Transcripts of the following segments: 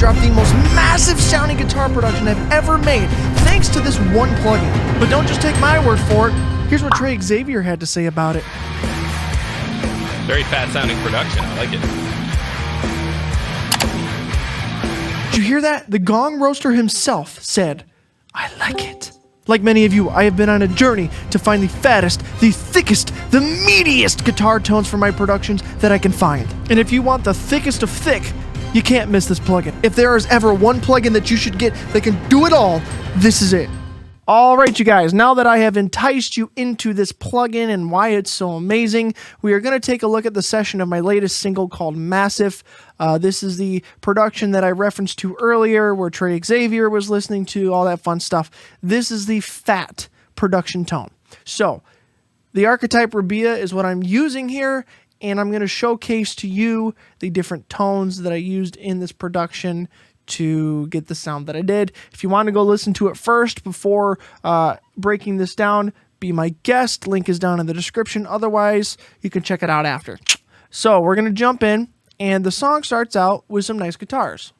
drop the most massive sounding guitar production I've ever made, thanks to this one plugin. But don't just take my word for it. Here's what Treyxavier had to say about it. Very fat sounding production. I like it. Did you hear that? The gong roaster himself said, "I like it." Like many of you, I have been on a journey to find the fattest, the thickest, the meatiest guitar tones for my productions that I can find. And if you want the thickest of thick, you can't miss this plugin. If there is ever one plugin that you should get that can do it all, this is it. All right, you guys, now that I have enticed you into this plugin and why it's so amazing, we are going to take a look at the session of my latest single called Massif. This is the production that I referenced to earlier where Treyxavier was listening to, all that fun stuff. This is the fat production tone. So the archetype rabea is what I'm using here, and I'm going to showcase to you the different tones that I used in this production to get the sound that I did. If you want to go listen to it first before breaking this down, be my guest. Link is down in the description. Otherwise, you can check it out after. So we're going to jump in, and the song starts out with some nice guitars.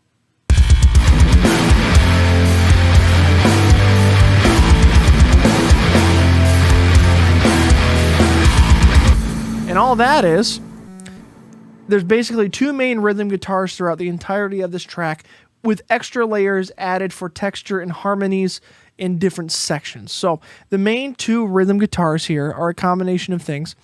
And all that is, there's basically two main rhythm guitars throughout the entirety of this track, with extra layers added for texture and harmonies in different sections. So the main two rhythm guitars here are a combination of things.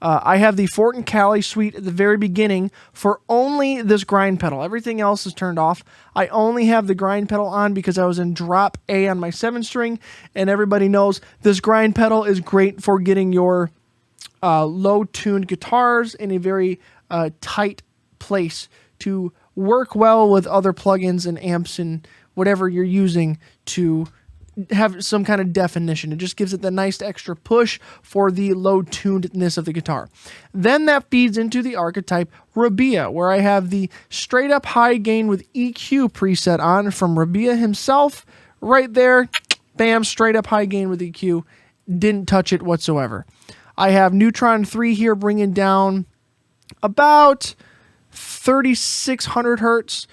I have the Fort and Cali suite at the very beginning for only this grind pedal. Everything else is turned off. I only have the grind pedal on because I was in drop A on my 7-string, and everybody knows this grind pedal is great for getting your low-tuned guitars in a very tight place to work well with other plugins and amps and whatever you're using to have some kind of definition. It just gives it the nice extra push for the low tunedness of the guitar. Then that feeds into the archetype rabea, where I have the straight up high gain with EQ preset on from rabea himself. Right there, bam, straight up high gain with EQ. Didn't touch it whatsoever. I have Neutron 3 here bringing down about 3,600 hertz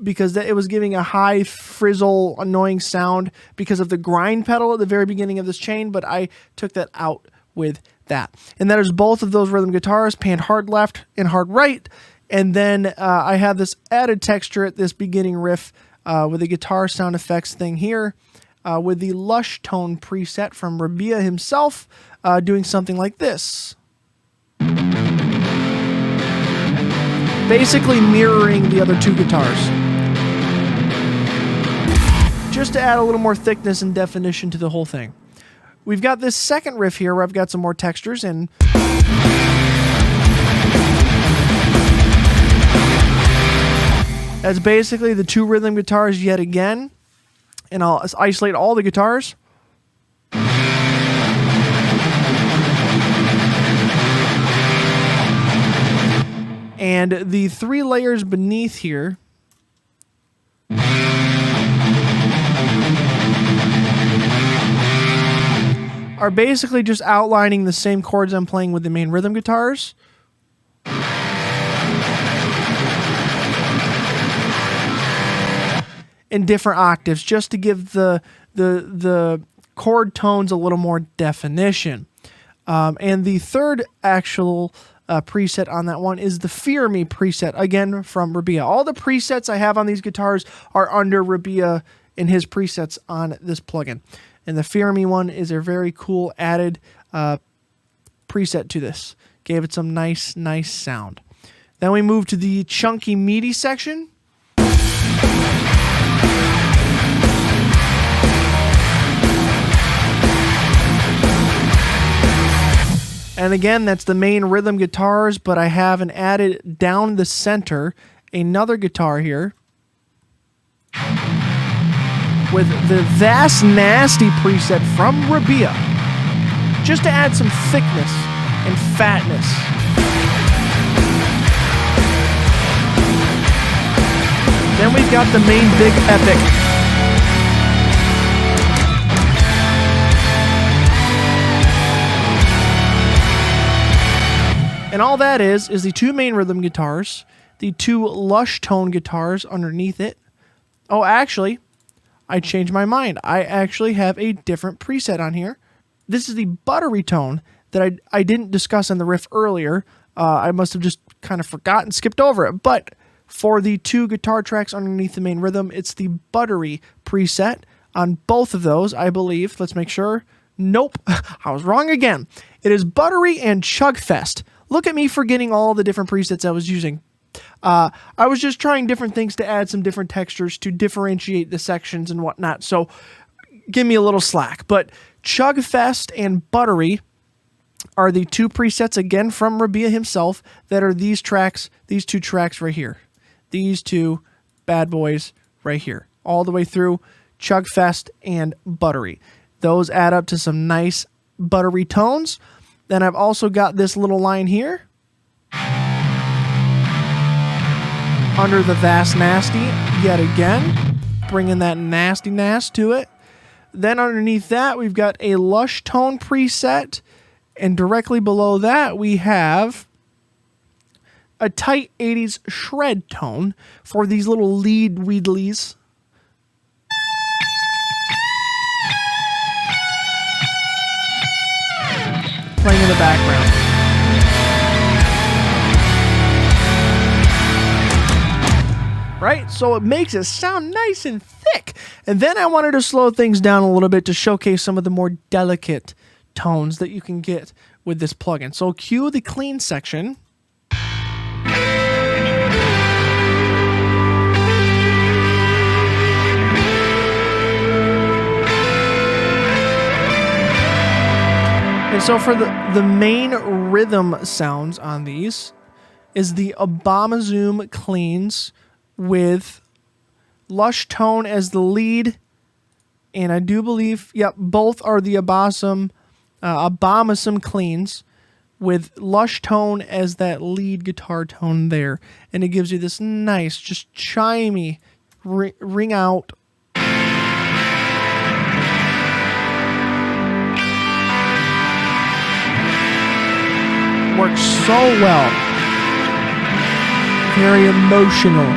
because it was giving a high frizzle annoying sound because of the grind pedal at the very beginning of this chain, but I took that out with that. And that is both of those rhythm guitars panned hard left and hard right, and then I have this added texture at this beginning riff with the guitar sound effects thing here with the lush tone preset from rabea himself doing something like this. Basically mirroring the other two guitars. Just to add a little more thickness and definition to the whole thing. We've got this second riff here where I've got some more textures, and that's basically the two rhythm guitars yet again. And I'll isolate all the guitars. And the three layers beneath here are basically just outlining the same chords I'm playing with the main rhythm guitars. In different octaves, just to give the chord tones a little more definition. And the third actual preset on that one is the Fear Me preset, again from rabea. All the presets I have on these guitars are under rabea in his presets on this plugin. And the Fear Me one is a very cool added preset to this. Gave it some nice sound. Then we move to the chunky meaty section. And again, that's the main rhythm guitars, but I have an added down the center, another guitar here with the Vast Nasty preset from rabea, just to add some thickness and fatness. Then we've got the main big epic. And all that is the two main rhythm guitars the 2 lush tone guitars underneath it. Oh, actually, I changed my mind. I actually have a different preset on here. This is the buttery tone that I didn't discuss in the riff earlier. I must have just kind of forgotten, skipped over it. But for the 2 guitar tracks underneath the main rhythm, it's the buttery preset on both of those, I believe. Let's make sure. Nope, I was wrong again. It is buttery and chugfest. Look at me forgetting all the different presets I was using. I was just trying different things to add some different textures to differentiate the sections and whatnot. So give me a little slack. But chugfest and buttery are the 2 presets, again, from Rabea himself, that are these tracks, these 2 tracks right here. These 2 bad boys right here. All the way through chugfest and buttery. Those add up to some nice buttery tones. Then I've also got this little line here. Under the vast nasty, yet again. Bringing that nasty to it. Then underneath that, we've got a lush tone preset. And directly below that, we have a tight 80s shred tone for these little lead wheedlies. Playing in the background. Right? So it makes it sound nice and thick. And then I wanted to slow things down a little bit to showcase some of the more delicate tones that you can get with this plugin. So cue the clean section. And so for the main rhythm sounds on these is the Zoom cleans with lush tone as the lead. And I do believe, yep, both are the Abomasum cleans with lush tone as that lead guitar tone there. And it gives you this nice, just chimey ring out. Works so well. Very emotional.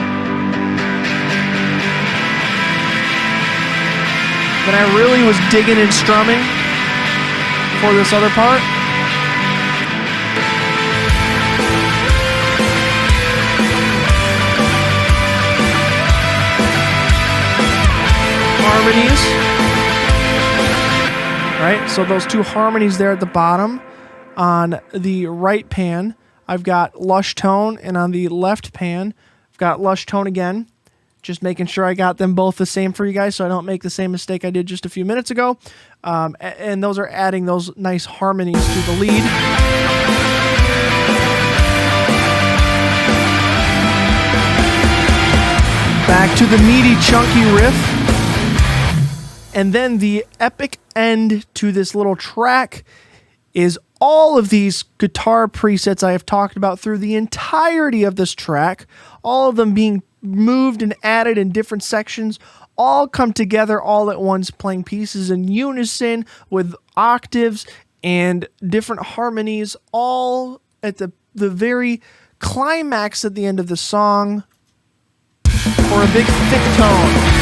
Then I really was digging and strumming for this other part. Harmonies. Right? So those 2 harmonies there at the bottom. On the right pan, I've got lush tone, and on the left pan, I've got lush tone again. Just making sure I got them both the same for you guys so I don't make the same mistake I did just a few minutes ago. And those are adding those nice harmonies to the lead. Back to the meaty, chunky riff. And then the epic end to this little track is all of these guitar presets I have talked about through the entirety of this track, all of them being moved and added in different sections, all come together all at once, playing pieces in unison with octaves and different harmonies, all at the very climax at the end of the song for a big thick tone.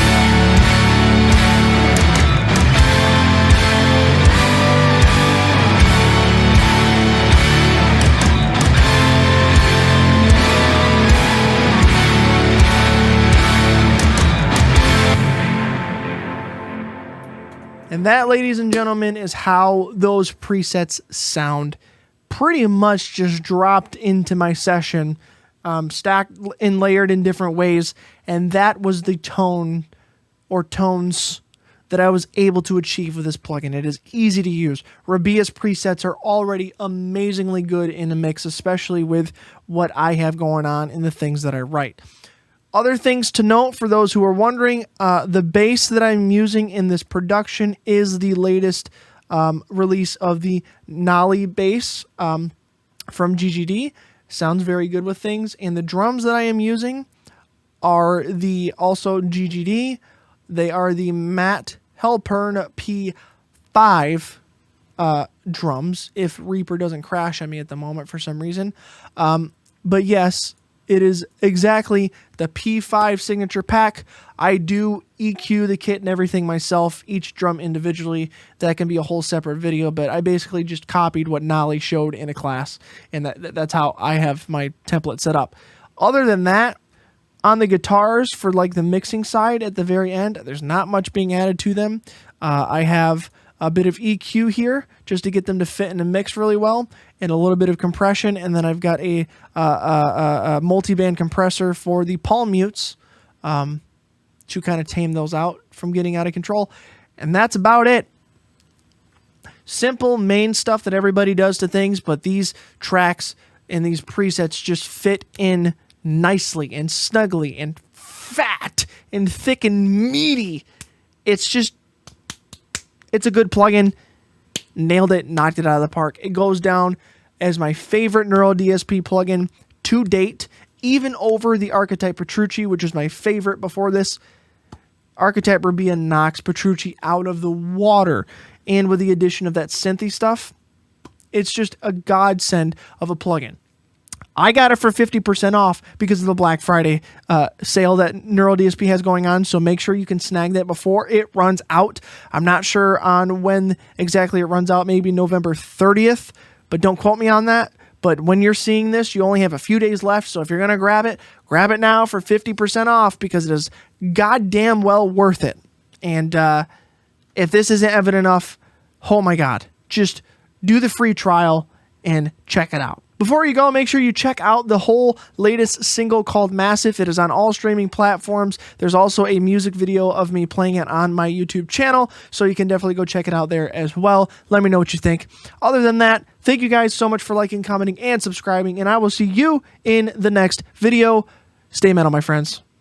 And that, ladies and gentlemen, is how those presets sound. Pretty much just dropped into my session, stacked and layered in different ways. And that was the tone or tones that I was able to achieve with this plugin. It is easy to use. Rabea's presets are already amazingly good in a mix, especially with what I have going on in the things that I write. Other things to note for those who are wondering, the bass that I'm using in this production is the latest release of the Nolly bass from GGD. Sounds very good with things. And the drums that I am using are the also GGD. They are the Matt Helpern P5 drums, if Reaper doesn't crash on me at the moment for some reason. But yes, It is exactly the P5 signature pack. I do EQ the kit and everything myself, each drum individually. That can be a whole separate video, but I basically just copied what Nolly showed in a class, and that's how I have my template set up. Other than that, on the guitars for like the mixing side at the very end, there's not much being added to them. I have a bit of EQ here just to get them to fit in the mix really well, and a little bit of compression, and then I've got a multi-band compressor for the palm mutes to kind of tame those out from getting out of control. And that's about it. Simple main stuff that everybody does to things, but these tracks and these presets just fit in nicely and snugly and fat and thick and meaty. It's a good plugin. Nailed it, knocked it out of the park. It goes down as my favorite Neural DSP plugin to date, even over the Archetype Petrucci, which was my favorite before this. Archetype Rabea knocks Petrucci out of the water. And with the addition of that synthy stuff, it's just a godsend of a plugin. I got it for 50% off because of the Black Friday sale that Neural DSP has going on, so make sure you can snag that before it runs out. I'm not sure on when exactly it runs out, maybe November 30th, but don't quote me on that. But when you're seeing this, you only have a few days left, so if you're going to grab it now for 50% off because it is goddamn well worth it. And if this isn't evident enough, oh my God, just do the free trial and check it out. Before you go, make sure you check out the whole latest single called Massif. It is on all streaming platforms. There's also a music video of me playing it on my YouTube channel, so you can definitely go check it out there as well. Let me know what you think. Other than that, thank you guys so much for liking, commenting, and subscribing, and I will see you in the next video. Stay metal, my friends.